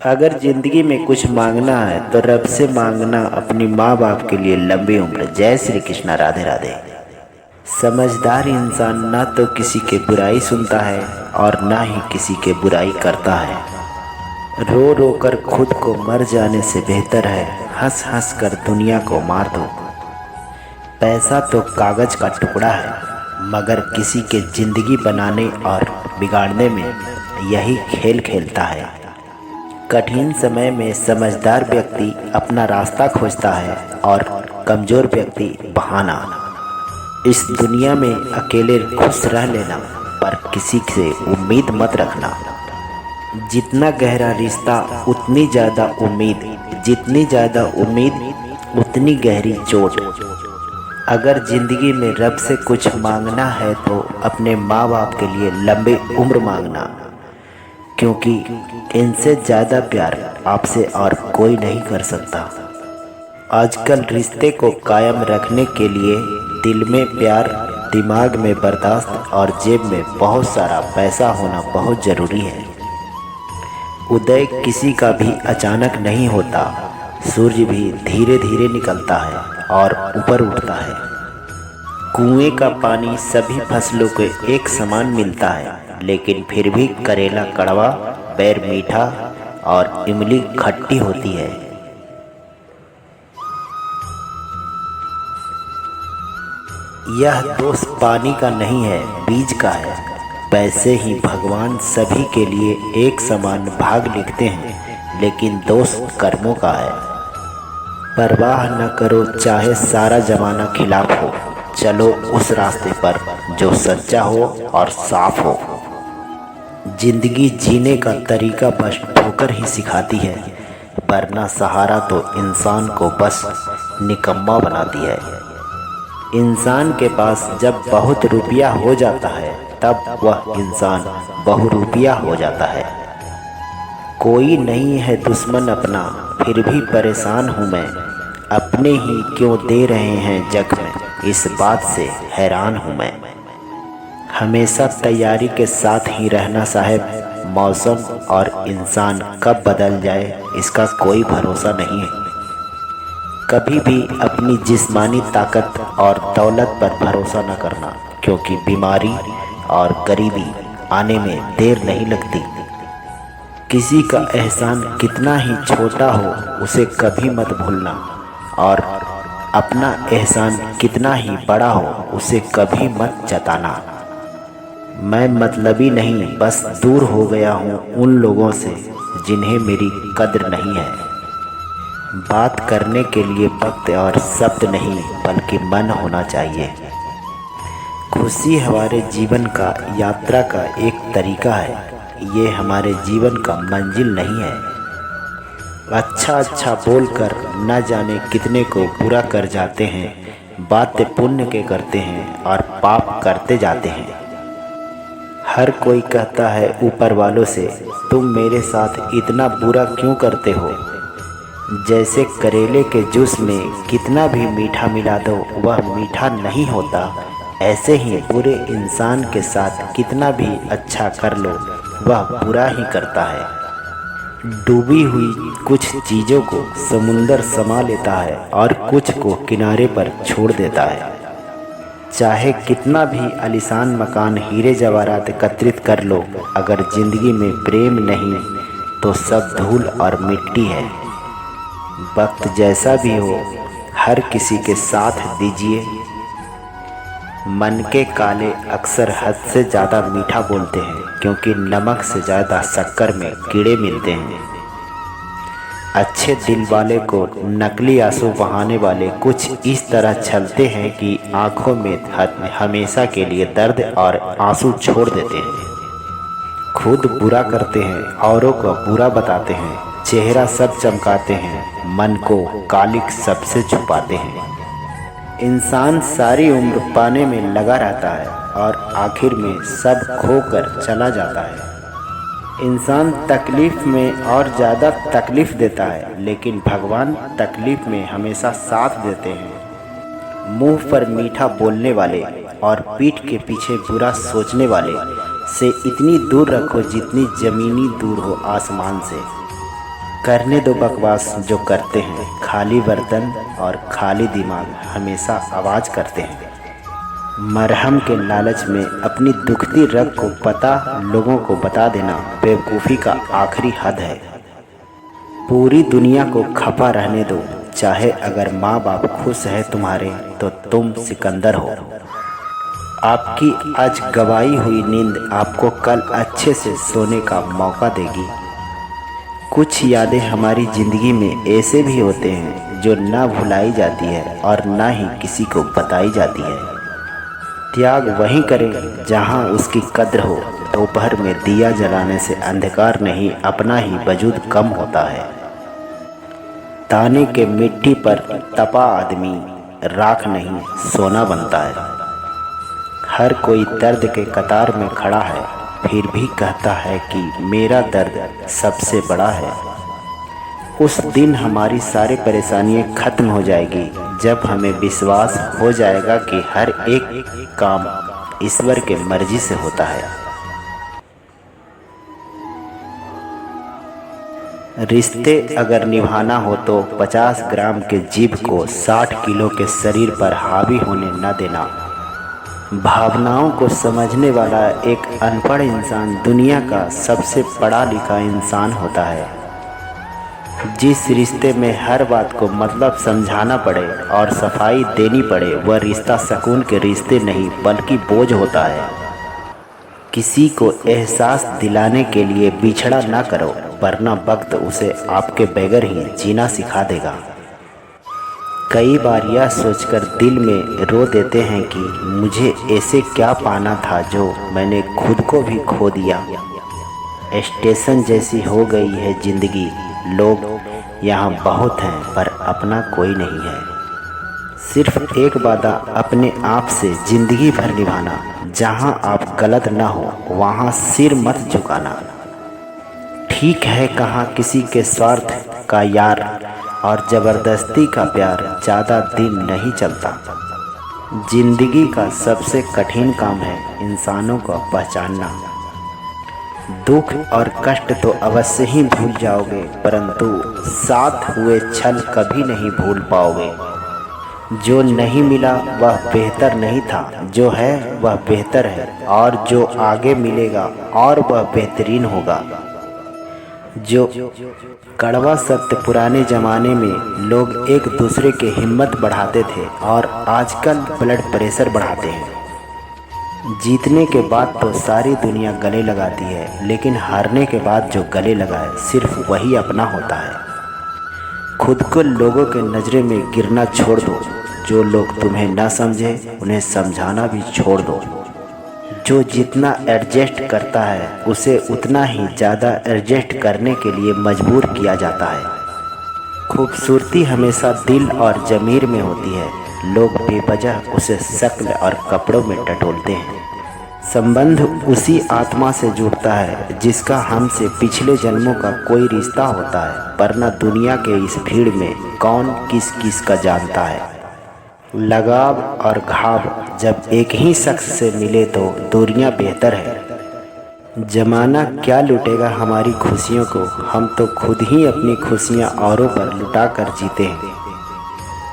अगर जिंदगी में कुछ मांगना है तो रब से मांगना अपनी माँ बाप के लिए लंबी उम्र। जय श्री कृष्णा, राधे राधे। समझदार इंसान ना तो किसी के बुराई सुनता है और ना ही किसी के बुराई करता है। रो रो कर खुद को मर जाने से बेहतर है हंस हंस कर दुनिया को मार दो। पैसा तो कागज का टुकड़ा है, मगर किसी के जिंदगी बनाने और बिगाड़ने में यही खेल खेलता है। कठिन समय में समझदार व्यक्ति अपना रास्ता खोजता है और कमज़ोर व्यक्ति बहाना। इस दुनिया में अकेले खुश रह लेना, पर किसी से उम्मीद मत रखना। जितना गहरा रिश्ता उतनी ज़्यादा उम्मीद, जितनी ज़्यादा उम्मीद उतनी गहरी चोट। अगर ज़िंदगी में रब से कुछ मांगना है तो अपने माँ बाप के लिए लंबी उम्र मांगना, क्योंकि इनसे ज़्यादा प्यार आपसे और कोई नहीं कर सकता। आजकल रिश्ते को कायम रखने के लिए दिल में प्यार, दिमाग में बर्दाश्त और जेब में बहुत सारा पैसा होना बहुत ज़रूरी है। उदय किसी का भी अचानक नहीं होता, सूर्य भी धीरे धीरे निकलता है और ऊपर उठता है। कुएं का पानी सभी फसलों को एक समान मिलता है, लेकिन फिर भी करेला कड़वा, बैर मीठा और इमली खट्टी होती है। यह दोष पानी का नहीं है, बीज का है। वैसे ही भगवान सभी के लिए एक समान भाग लिखते हैं, लेकिन दोष कर्मों का है। परवाह न करो चाहे सारा जमाना खिलाफ हो, चलो उस रास्ते पर जो सच्चा हो और साफ हो। जिंदगी जीने का तरीका बस ठोकर ही सिखाती है, वरना सहारा तो इंसान को बस निकम्मा बनाती है। इंसान के पास जब बहुत रुपया हो जाता है तब वह इंसान बहुरूपिया हो जाता है। कोई नहीं है दुश्मन अपना, फिर भी परेशान हूँ मैं। अपने ही क्यों दे रहे हैं जख्म, इस बात से हैरान हूँ मैं। हमेशा तैयारी के साथ ही रहना साहब, मौसम और इंसान कब बदल जाए इसका कोई भरोसा नहीं है। कभी भी अपनी जिस्मानी ताकत और दौलत पर भरोसा न करना, क्योंकि बीमारी और गरीबी आने में देर नहीं लगती। किसी का एहसान कितना ही छोटा हो उसे कभी मत भूलना, और अपना एहसान कितना ही बड़ा हो उसे कभी मत जताना। मैं मतलबी नहीं, बस दूर हो गया हूँ उन लोगों से जिन्हें मेरी कद्र नहीं है। बात करने के लिए वक्त और शब्द नहीं, बल्कि मन होना चाहिए। खुशी हमारे जीवन का यात्रा का एक तरीका है, ये हमारे जीवन का मंजिल नहीं है। अच्छा अच्छा बोलकर न जाने कितने को बुरा कर जाते हैं, बातें पुण्य के करते हैं और पाप करते जाते हैं। हर कोई कहता है ऊपर वालों से, तुम मेरे साथ इतना बुरा क्यों करते हो। जैसे करेले के जूस में कितना भी मीठा मिला दो वह मीठा नहीं होता, ऐसे ही बुरे इंसान के साथ कितना भी अच्छा कर लो वह बुरा ही करता है। डूबी हुई कुछ चीज़ों को समुंदर समा लेता है और कुछ को किनारे पर छोड़ देता है। चाहे कितना भी आलीशान मकान, हीरे जवाहरात एकत्रित कर लो, अगर जिंदगी में प्रेम नहीं तो सब धूल और मिट्टी है। वक्त जैसा भी हो हर किसी के साथ दीजिए। मन के काले अक्सर हद से ज़्यादा मीठा बोलते हैं, क्योंकि नमक से ज़्यादा शक्कर में कीड़े मिलते हैं। अच्छे दिल वाले को नकली आंसू बहाने वाले कुछ इस तरह छलते हैं कि आंखों में हमेशा के लिए दर्द और आंसू छोड़ देते हैं। खुद बुरा करते हैं, औरों को बुरा बताते हैं, चेहरा सब चमकाते हैं, मन को कालिक सबसे छुपाते हैं। इंसान सारी उम्र पाने में लगा रहता है और आखिर में सब खोकर चला जाता है। इंसान तकलीफ़ में और ज़्यादा तकलीफ़ देता है, लेकिन भगवान तकलीफ़ में हमेशा साथ देते हैं। मुंह पर मीठा बोलने वाले और पीठ के पीछे बुरा सोचने वाले से इतनी दूर रखो जितनी ज़मीनी दूर हो आसमान से। करने दो बकवास जो करते हैं, खाली बर्तन और खाली दिमाग हमेशा आवाज़ करते हैं। मरहम के लालच में अपनी दुखती रग को पता लोगों को बता देना बेवकूफ़ी का आखिरी हद है। पूरी दुनिया को खपा रहने दो, चाहे अगर माँ बाप खुश है तुम्हारे तो तुम सिकंदर हो। आपकी आज गवाई हुई नींद आपको कल अच्छे से सोने का मौका देगी। कुछ यादें हमारी ज़िंदगी में ऐसे भी होते हैं जो ना भुलाई जाती है और ना ही किसी को बताई जाती है। त्याग वहीं करें जहां उसकी कद्र हो। दोपहर में दिया जलाने से अंधकार नहीं, अपना ही वजूद कम होता है। ताने के मिट्टी पर तपा आदमी राख नहीं, सोना बनता है। हर कोई दर्द के कतार में खड़ा है, फिर भी कहता है कि मेरा दर्द सबसे बड़ा है। उस दिन हमारी सारी परेशानियां खत्म हो जाएगी जब हमें विश्वास हो जाएगा कि हर एक काम ईश्वर के मर्जी से होता है। रिश्ते अगर निभाना हो तो 50 ग्राम के जीभ को 60 किलो के शरीर पर हावी होने न देना। भावनाओं को समझने वाला एक अनपढ़ इंसान दुनिया का सबसे पढ़ा लिखा इंसान होता है। जिस रिश्ते में हर बात को मतलब समझाना पड़े और सफाई देनी पड़े, वह रिश्ता सुकून के रिश्ते नहीं बल्कि बोझ होता है। किसी को एहसास दिलाने के लिए बिछड़ा ना करो, वरना वक्त उसे आपके बगैर ही जीना सिखा देगा। कई बार यह सोचकर दिल में रो देते हैं कि मुझे ऐसे क्या पाना था जो मैंने खुद को भी खो दिया। स्टेशन जैसी हो गई है ज़िंदगी, लोग यहाँ बहुत हैं पर अपना कोई नहीं है। सिर्फ एक वादा अपने आप से ज़िंदगी भर निभाना, जहाँ आप गलत ना हो वहाँ सिर मत झुकाना। ठीक है कहाँ किसी के स्वार्थ का यार और ज़बरदस्ती का प्यार ज़्यादा दिन नहीं चलता। जिंदगी का सबसे कठिन काम है इंसानों को पहचानना। दुख और कष्ट तो अवश्य ही भूल जाओगे, परंतु साथ हुए छल कभी नहीं भूल पाओगे। जो नहीं मिला वह बेहतर नहीं था, जो है वह बेहतर है, और जो आगे मिलेगा और वह बेहतरीन होगा। जो कड़वा सत्य पुराने ज़माने में लोग एक दूसरे की हिम्मत बढ़ाते थे और आजकल ब्लड प्रेशर बढ़ाते हैं। जीतने के बाद तो सारी दुनिया गले लगाती है, लेकिन हारने के बाद जो गले लगाए सिर्फ वही अपना होता है। खुद को लोगों के नज़रे में गिरना छोड़ दो। जो लोग तुम्हें ना समझे उन्हें समझाना भी छोड़ दो। जो जितना एडजस्ट करता है उसे उतना ही ज़्यादा एडजस्ट करने के लिए मजबूर किया जाता है। खूबसूरती हमेशा दिल और ज़मीर में होती है, लोग बेवजह उसे शक्ल और कपड़ों में टटोलते हैं। संबंध उसी आत्मा से जुड़ता है जिसका हमसे पिछले जन्मों का कोई रिश्ता होता है, वरना दुनिया के इस भीड़ में कौन किस किस का जानता है। लगाव और घाव जब एक ही शख्स से मिले तो दूरियां बेहतर है। जमाना क्या लुटेगा हमारी खुशियों को, हम तो खुद ही अपनी खुशियां औरों पर लुटा कर जीते हैं।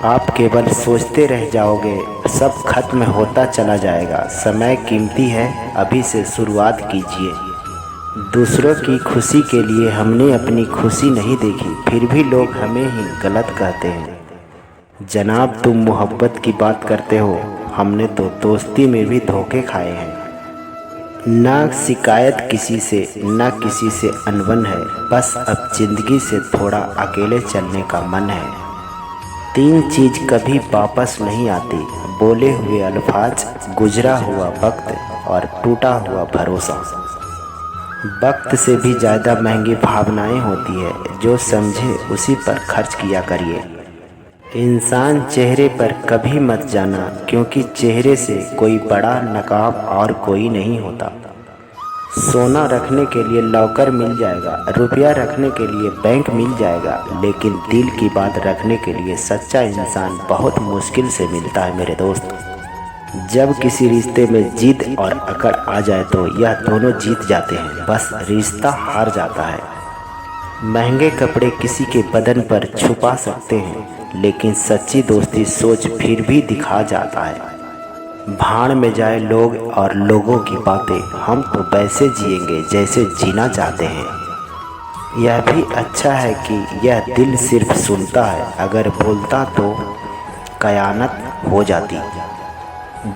आप केवल सोचते रह जाओगे, सब खत्म होता चला जाएगा। समय कीमती है, अभी से शुरुआत कीजिए। दूसरों की खुशी के लिए हमने अपनी खुशी नहीं देखी, फिर भी लोग हमें ही गलत कहते हैं। जनाब तुम मोहब्बत की बात करते हो, हमने तो दोस्ती में भी धोखे खाए हैं। ना शिकायत किसी से, ना किसी से अनबन है, बस अब ज़िंदगी से थोड़ा अकेले चलने का मन है। 3 चीज़ कभी वापस नहीं आती, बोले हुए अल्फाज, गुजरा हुआ वक्त और टूटा हुआ भरोसा। वक्त से भी ज़्यादा महंगी भावनाएं होती है, जो समझे उसी पर खर्च किया करिए। इंसान चेहरे पर कभी मत जाना, क्योंकि चेहरे से कोई बड़ा नकाब और कोई नहीं होता। सोना रखने के लिए लॉकर मिल जाएगा, रुपया रखने के लिए बैंक मिल जाएगा, लेकिन दिल की बात रखने के लिए सच्चा इंसान बहुत मुश्किल से मिलता है मेरे दोस्त। जब किसी रिश्ते में जिद और अकड़ आ जाए तो यह दोनों जीत जाते हैं, बस रिश्ता हार जाता है। महंगे कपड़े किसी के बदन पर छुपा सकते हैं, लेकिन सच्ची दोस्ती सोच फिर भी दिखा जाता है। भाड़ में जाए लोग और लोगों की बातें, हम तो वैसे जिएंगे जैसे जीना चाहते हैं। यह भी अच्छा है कि यह दिल सिर्फ सुनता है, अगर बोलता तो कयानत हो जाती।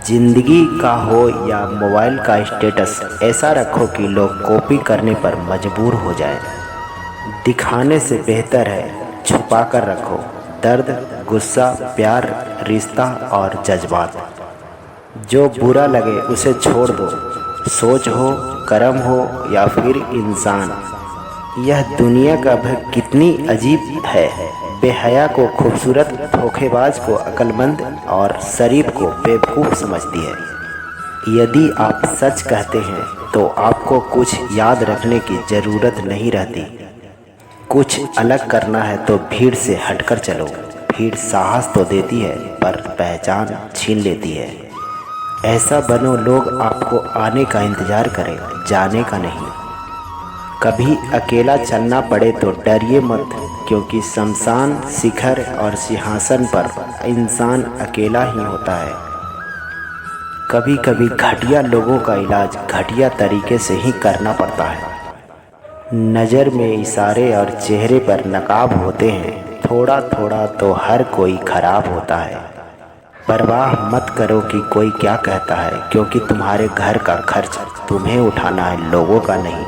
जिंदगी का हो या मोबाइल का स्टेटस ऐसा रखो कि लोग कॉपी करने पर मजबूर हो जाए। दिखाने से बेहतर है छुपा कर रखो दर्द, गुस्सा, प्यार, रिश्ता और जज्बात। जो बुरा लगे उसे छोड़ दो, सोच हो, कर्म हो या फिर इंसान। यह दुनिया का भय कितनी अजीब है, बेहया को खूबसूरत, धोखेबाज को अक्लमंद और शरीफ को बेवकूफ़ समझती है। यदि आप सच कहते हैं तो आपको कुछ याद रखने की ज़रूरत नहीं रहती। कुछ अलग करना है तो भीड़ से हटकर चलो। भीड़ साहस तो देती है पर पहचान छीन लेती है। ऐसा बनो लोग आपको आने का इंतज़ार करें, जाने का नहीं। कभी अकेला चलना पड़े तो डरिए मत, क्योंकि शमशान, शिखर और सिंहासन पर इंसान अकेला ही होता है। कभी कभी घटिया लोगों का इलाज घटिया तरीके से ही करना पड़ता है। नज़र में इशारे और चेहरे पर नकाब होते हैं, थोड़ा थोड़ा तो हर कोई खराब होता है। परवाह मत करो कि कोई क्या कहता है, क्योंकि तुम्हारे घर का खर्च तुम्हें उठाना है, लोगों का नहीं।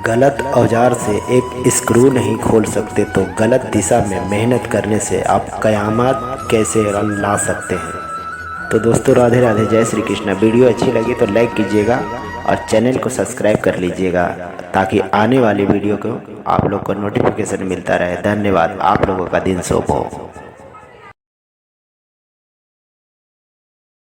गलत औजार से एक स्क्रू नहीं खोल सकते तो गलत दिशा में मेहनत करने से आप कयामत कैसे ला सकते हैं। तो दोस्तों, राधे राधे, जय श्री कृष्ण। वीडियो अच्छी लगी तो लाइक कीजिएगा और चैनल को सब्सक्राइब कर लीजिएगा, ताकि आने वाली वीडियो को आप लोग को नोटिफिकेशन मिलता रहे। धन्यवाद। आप लोगों का दिन शुभ हो।